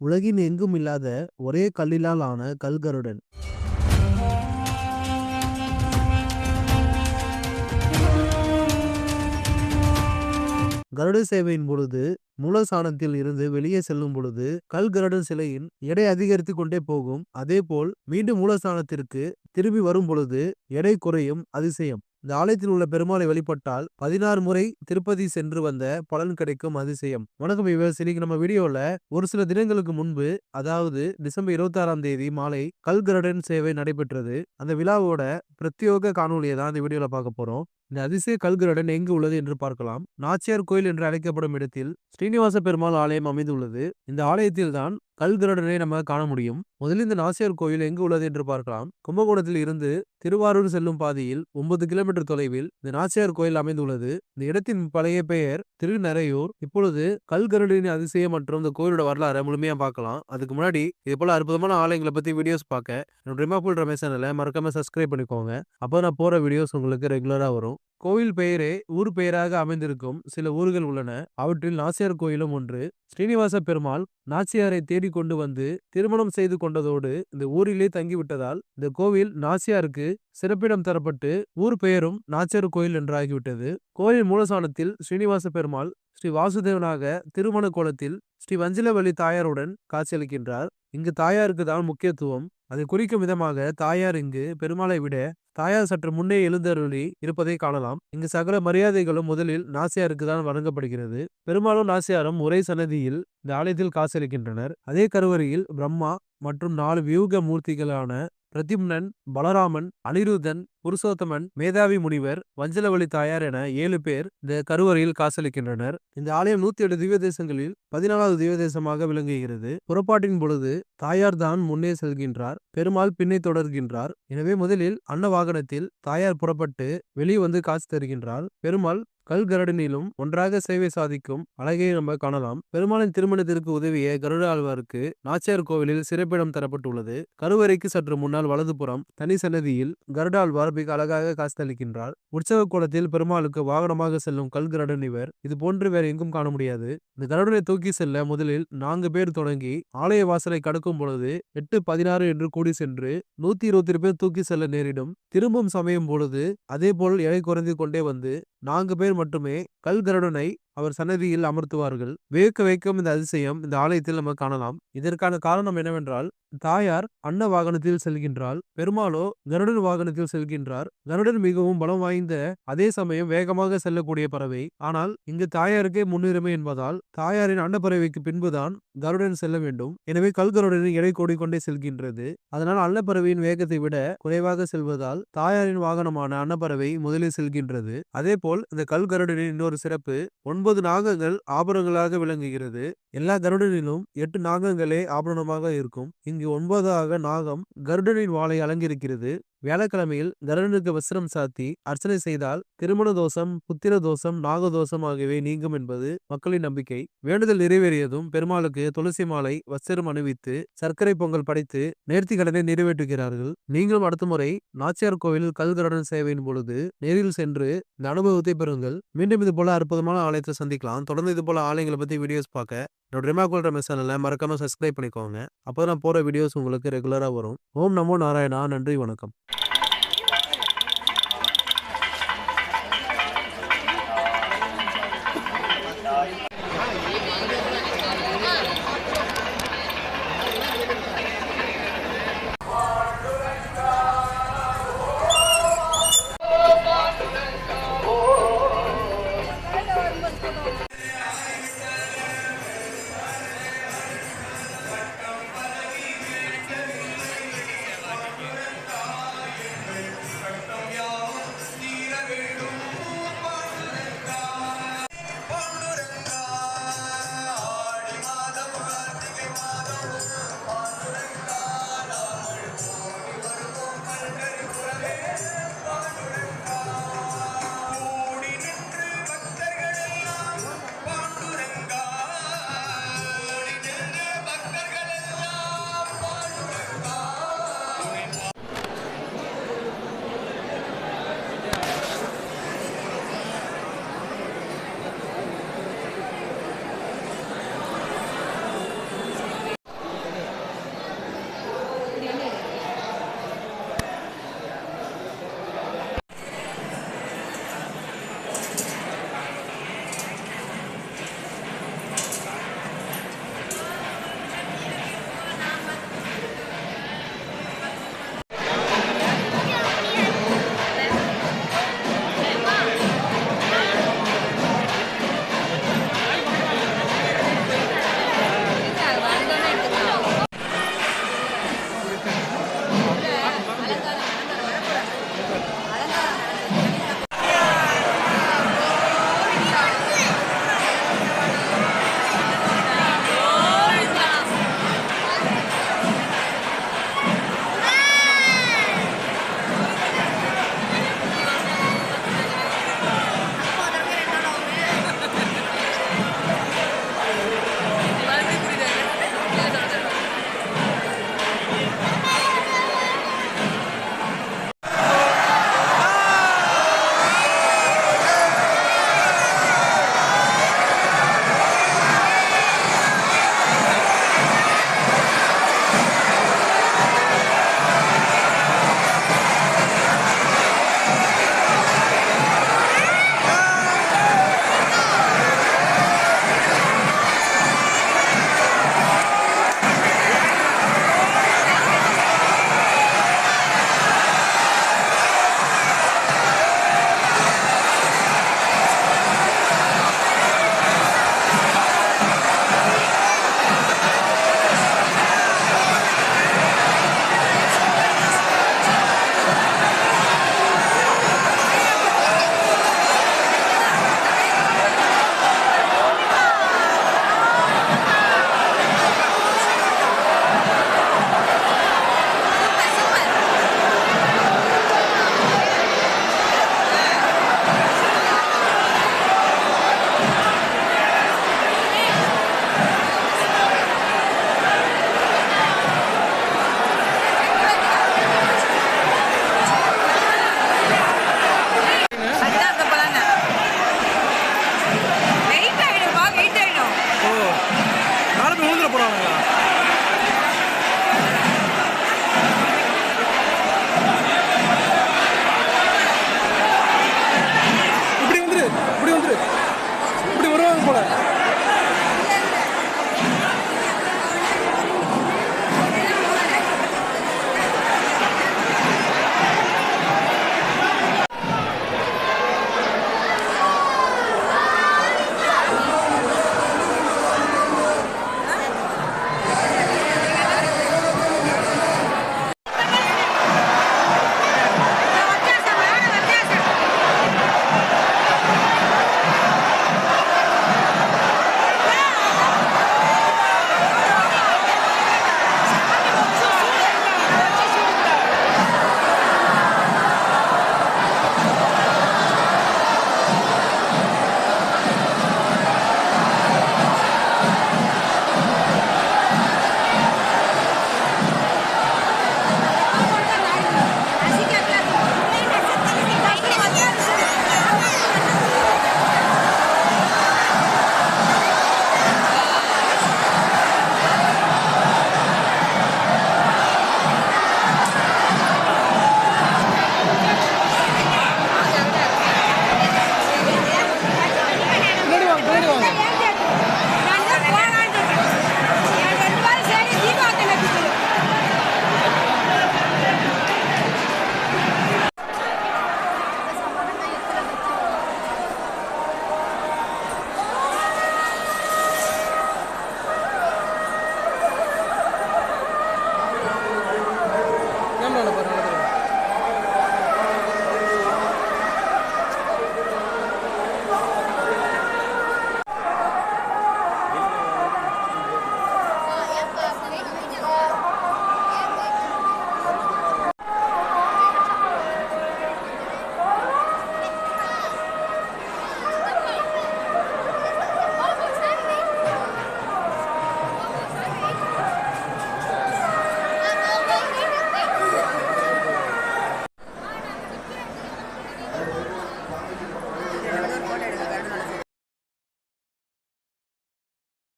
உலகின் எங்கும் இல்லாத ஒரே கல்லிலால் ஆன கல்கருடன். கருட சேவையின் பொழுது மூலஸ்தானத்தில் இருந்து வெளியே செல்லும் பொழுது கல்கருடன் சிலையின் எடை அதிகரித்துக் கொண்டே போகும். அதேபோல் மீண்டும் மூலஸ்தானத்திற்கு திரும்பி வரும் பொழுது எடை குறையும். அதிசயம். இந்த ஆலயத்தில் உள்ள பெருமாளை வழிபட்டால் 16 முறை திருப்பதி சென்று வந்த பலன் கிடைக்கும். அதிசயம். வணக்கம் வியூவர்ஸ், இன்னைக்கு நம்ம வீடியோல ஒரு சில தினங்களுக்கு முன்பு, அதாவது டிசம்பர் 26ஆம் தேதி மாலை கல்கருடன் சேவை நடைபெற்றது. அந்த விழாவோட பிரத்யேக காணொலியை தான் இந்த வீடியோல பார்க்க போறோம். இந்த அதிசய கல்கருடன் எங்கு உள்ளது என்று பார்க்கலாம். நாச்சியார் கோயில் என்று அழைக்கப்படும் இடத்தில் ஸ்ரீனிவாச பெருமாள் ஆலயம் அமைந்துள்ளது. இந்த ஆலயத்தில் தான் கல்கருடனை நம்ம காண முடியும். முதலில் இந்த நாச்சியார் கோயில் எங்கு உள்ளது என்று பார்க்கலாம். கும்பகோணத்தில் இருந்து திருவாரூர் செல்லும் பாதையில் 9 கிலோமீட்டர் தொலைவில் இந்த நாச்சியார் கோயில் அமைந்துள்ளது. இந்த இடத்தின் பழைய பெயர் திருநரையூர். இப்பொழுது கல்கருடனின் அதிசயம் மற்றும் இந்த கோயிலோட வரலாறு முழுமையா பார்க்கலாம். அதுக்கு முன்னாடி இது போல அற்புதமான ஆலயங்களை பத்தி வீடியோஸ் பார்க்க என்னோட ரிமாபுல் ரமேஷ் சேனலை மறக்காம சப்ஸ்கிரைப் பண்ணிக்கோங்க. அப்போ நான் போற வீடியோஸ் உங்களுக்கு ரெகுலரா வரும். கோவில் பெயரே ஊர் பெயராக அமைந்திருக்கும் சில ஊர்கள் உள்ளன. அவற்றில் நாச்சியார் கோயிலும் ஒன்று. ஸ்ரீனிவாச பெருமாள் நாச்சியாரை தேடிக் கொண்டு வந்து திருமணம் செய்து கொண்டதோடு இந்த ஊரிலே தங்கிவிட்டதால் இந்த கோவில் நாச்சியாருக்கு சிறப்பிடம் தரப்பட்டு ஊர் பெயரும் நாச்சியார் கோயில் என்றாகிவிட்டது. கோயில் மூலஸ்தானத்தில் ஸ்ரீனிவாச பெருமாள் ஸ்ரீ வாசுதேவனாக திருமண கோலத்தில் ஸ்ரீ வஞ்சிலவல்லி தாயாருடன் காட்சியளிக்கின்றார். இங்கு தாயாருக்கு தான் முக்கியத்துவம். அதை குறிக்கும் விதமாக தாயார் இங்கு பெருமாளை விட தாயார் சற்று முன்னே எழுந்தருளி இருப்பதை காணலாம். இங்கு சகல மரியாதைகளும் முதலில் நாச்சியாருக்கு தான் வழங்கப்படுகிறது. பெருமாளும் நாச்சியாரும் ஒரே சன்னதியில் இந்த ஆலயத்தில் காட்சியளிக்கின்றனர். அதே கருவறையில் பிரம்மா மற்றும் 4 வியூக மூர்த்திகளான பிரதிம்னன், பலராமன், அனிருத்தன், புருஷோத்தமன், மேதாவி முனிவர், வஞ்சலவல்லி தாயார் என 7 பேர் இந்த கருவறையில் காசலிக்கின்றனர். இந்த ஆலயம் 108 திவ்ய தேசங்களில் 14வது திவ்ய தேசமாக விளங்குகிறது. புறப்பாட்டின் பொழுது தாயார் தான் முன்னே செல்கின்றார், பெருமாள் பின்னே தொடர்கின்றார். எனவே முதலில் அன்ன வாகனத்தில் தாயார் புறப்பட்டு வெளியே வந்து காட்சி தருகின்றார். பெருமாள் கல்கருடனிலும் ஒன்றாக சேவை சாதிக்கும் அழகை நம்ம காணலாம். பெருமாளின் திருமணத்திற்கு உதவிய கருட ஆழ்வாருக்கு நாச்சியார் கோவிலில் சிறப்பிடம் தரப்பட்டுள்ளது. கருவறைக்கு சற்று முன்னால் வலதுபுறம் தனி சன்னதியில் கருடாழ்வார் மிக அழகாக காட்சியளிக்கின்றார். உற்சவ கோலத்தில் பெருமாளுக்கு வாகனமாக செல்லும் கல்கருடன் இவர். இது போன்று வேற எங்கும் காண முடியாது. இந்த கருடனை தூக்கி செல்ல முதலில் 4 பேர் தொடங்கி ஆலய வாசலை கடக்கும் பொழுது 8, 16 என்று கூடி சென்று 120 பேர் தூக்கி செல்ல நேரிடும். திரும்பும் சமயம் பொழுது அதே போல் எடை குறைந்து கொண்டே வந்து 4 பேர் மட்டுமே கல்கருடனை அவர் சன்னதியில் அமர்த்துவார்கள். வியக்க வைக்கும் இந்த அதிசயம் இந்த ஆலயத்தில் நம்ம காணலாம். இதற்கான காரணம் என்னவென்றால், தாயார் அன்ன வாகனத்தில் செல்கின்றாள், பெருமாளோ கருடன் வாகனத்தில் செல்கின்றார். கருடன் மிகவும் பலம் வாய்ந்த, அதே சமயம் வேகமாக செல்லக்கூடிய பறவை. ஆனால் இங்கு தாயாருக்கே முன்னுரிமை என்பதால் தாயாரின் அன்னப்பறவைக்கு பின்புதான் கருடன் செல்ல வேண்டும். எனவே கல்கருடனின் எடை கூடிக்கொண்டே செல்கின்றது. அதனால் அன்னப்பறவையின் வேகத்தை விட குறைவாக செல்வதால் தாயாரின் வாகனமான அன்னப்பறவை முதலில் செல்கின்றது. அதே போல் இந்த கல்கருடனின் இன்னொரு சிறப்பு, 9 நாகங்கள் ஆபரணங்களாக விளங்குகிறது. எல்லா கருடனிலும் 8 நாகங்களே ஆபரணமாக இருக்கும். இங்கு 9வது நாகம் கருடனின் வாளை அலங்கரிக்கிறது. வியாழக்கிழமையில் கருடனுக்கு வஸ்திரம் சாத்தி அர்ச்சனை செய்தால் திருமண தோஷம், புத்திர தோஷம், நாகதோஷம் ஆகியவை நீங்கும் என்பது மக்களின் நம்பிக்கை. வேண்டுதல் நிறைவேறியதும் பெருமாளுக்கு துளசி மாலை, வஸ்திரம் அணிவித்து சர்க்கரை பொங்கல் படைத்து நேர்த்தி கடனை நிறைவேற்றுகிறார்கள். நீங்களும் அடுத்த முறை நாச்சியார் கோவில் கல்கருடன் சேவையின் பொழுது நேரில் சென்று இந்த அனுபவத்தை பெறுங்கள். மீண்டும் இது போல அற்புதமான ஆலயத்தை சந்திக்கலாம். தொடர்ந்து இது போல ஆலயங்களை பத்தி வீடியோஸ் பார்க்க என்னோட ரிமாபுல் ரமேஷ் சேனலை மறக்காம சப்ஸ்கிரைப் பண்ணிக்கோங்க. அப்போ நான் போற வீடியோஸ் உங்களுக்கு ரெகுலரா வரும். ஓம் நமோ நாராயணா. நன்றி, வணக்கம்.